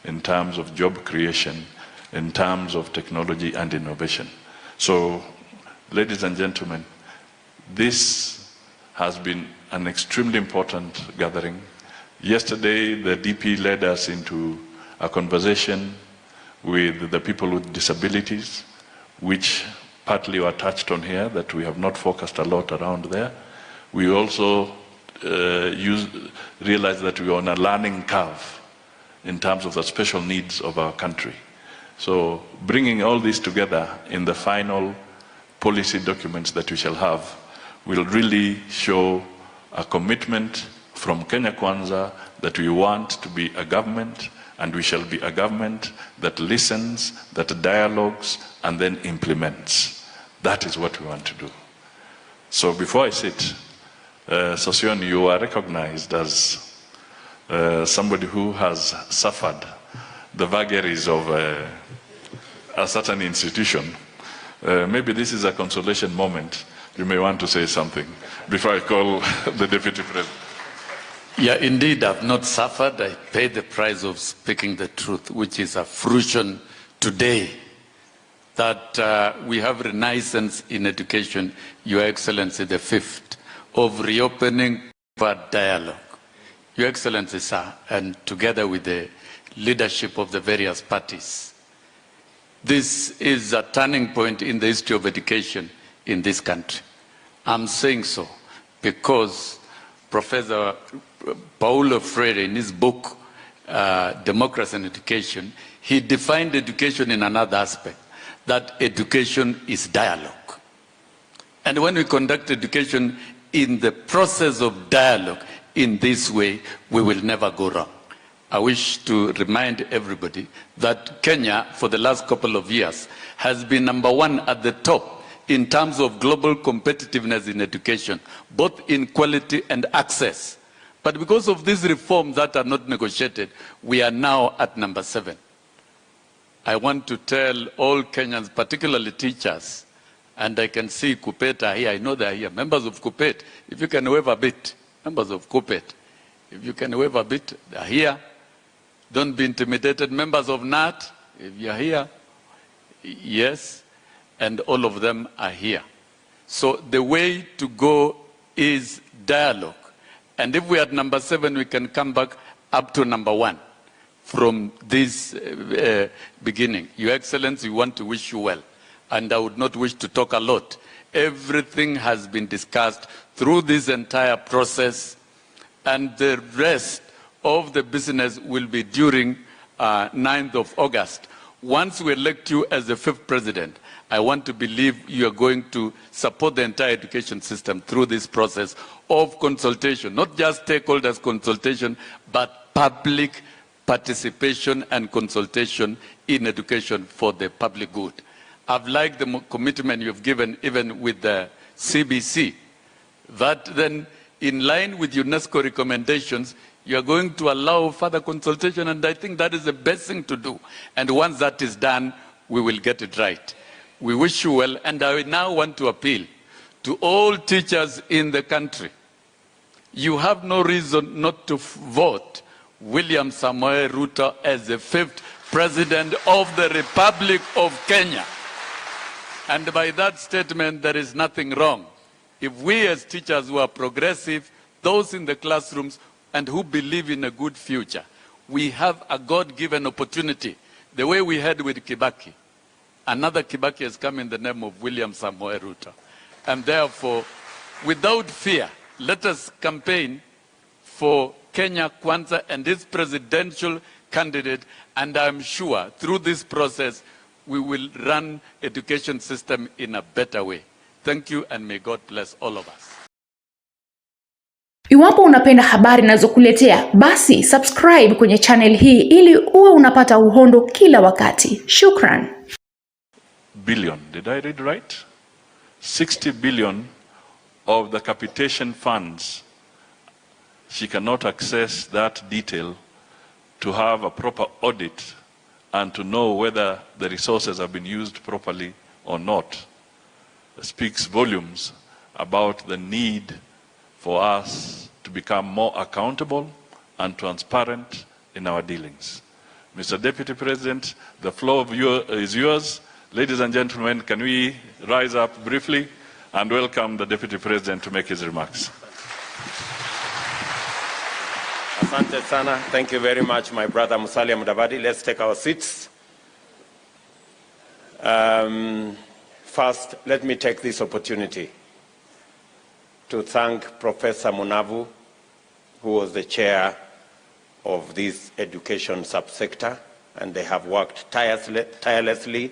in terms of job creation, in terms of technology and innovation. So, ladies and gentlemen, this has been an extremely important gathering. Yesterday, the DP led us into a conversation with the people with disabilities, which partly were touched on here, that we have not focused a lot around there. We also realized that we are on a learning curve in terms of the special needs of our country. So bringing all this together in the final policy documents that we shall have will really show a commitment from Kenya Kwanza that we want to be a government, and we shall be a government that listens, that dialogues, and then implements. That is what we want to do. So before I sit, Sossion, you are recognized as somebody who has suffered the vagaries of a certain institution. Maybe this is a consolation moment. You may want to say something before I call the Deputy President. Yeah, indeed, I've not suffered. I paid the price of speaking the truth, which is a fruition today that we have renaissance in education, Your Excellency, the 5th, of reopening for dialogue. Your Excellency, sir, and together with the leadership of the various parties, this is a turning point in the history of education in this country. I'm saying so because Professor Paulo Freire, in his book, Democracy and Education, he defined education in another aspect, that education is dialogue. And when we conduct education in the process of dialogue in this way, we will never go wrong. I wish to remind everybody that Kenya, for the last couple of years, has been #1 at the top in terms of global competitiveness in education, both in quality and access. But because of these reforms that are not negotiated, we are now at #7. I want to tell all Kenyans, particularly teachers, and I can see KUPPET are here, I know they are here, members of KUPPET, if you can wave a bit, members of KUPPET, if you can wave a bit, they are here. Don't be intimidated. Members of NAT, if you are here, yes, and all of them are here. So the way to go is dialogue. And if we are at #7, we can come back up to #1 from this beginning. Your Excellency, we want to wish you well. And I would not wish to talk a lot. Everything has been discussed through this entire process, and the rest of the business will be during 9th of August. Once we elect you as the 5th president, I want to believe you are going to support the entire education system through this process of consultation, not just stakeholders consultation, but public participation and consultation in education for the public good. I've liked the commitment you've given even with the CBC, that then in line with UNESCO recommendations, you are going to allow further consultation, and I think that is the best thing to do. And once that is done, we will get it right. We wish you well, and I now want to appeal to all teachers in the country. You have no reason not to vote William Samoei Ruto as the 5th President of the Republic of Kenya. And by that statement, there is nothing wrong. If we as teachers who are progressive, those in the classrooms, and who believe in a good future, we have a God-given opportunity. The way we had with Kibaki, another Kibaki has come in the name of William Samoei Ruto. And therefore, without fear, let us campaign for Kenya Kwanza and its presidential candidate, and I'm sure through this process, we will run education system in a better way. Thank you, and may God bless all of us. Iwapo unapenda habari nazokuletea, basi subscribe kwenye channel hii ili uwe unapata uhondo kila wakati. Shukran. Billion, did I read right? 60 billion of the capitation funds. She cannot access that detail to have a proper audit and to know whether the resources have been used properly or not. It speaks volumes about the need for us to become more accountable and transparent in our dealings. Mr. Deputy President, the floor is yours. Ladies and gentlemen, can we rise up briefly and welcome the Deputy President to make his remarks. Asante sana. Thank you very much, my brother Musalia Mudavadi. Let's take our seats. First, let me take this opportunity to thank Professor Munavu, who was the chair of this education subsector, and they have worked tirelessly.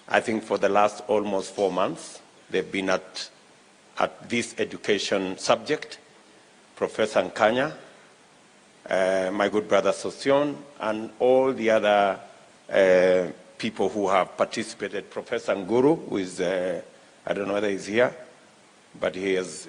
I think for the last almost 4 months, they've been at this education subject. Professor Nkanya, my good brother Sossion, and all the other people who have participated. Professor Nguru, who is, I don't know whether he's here, but he is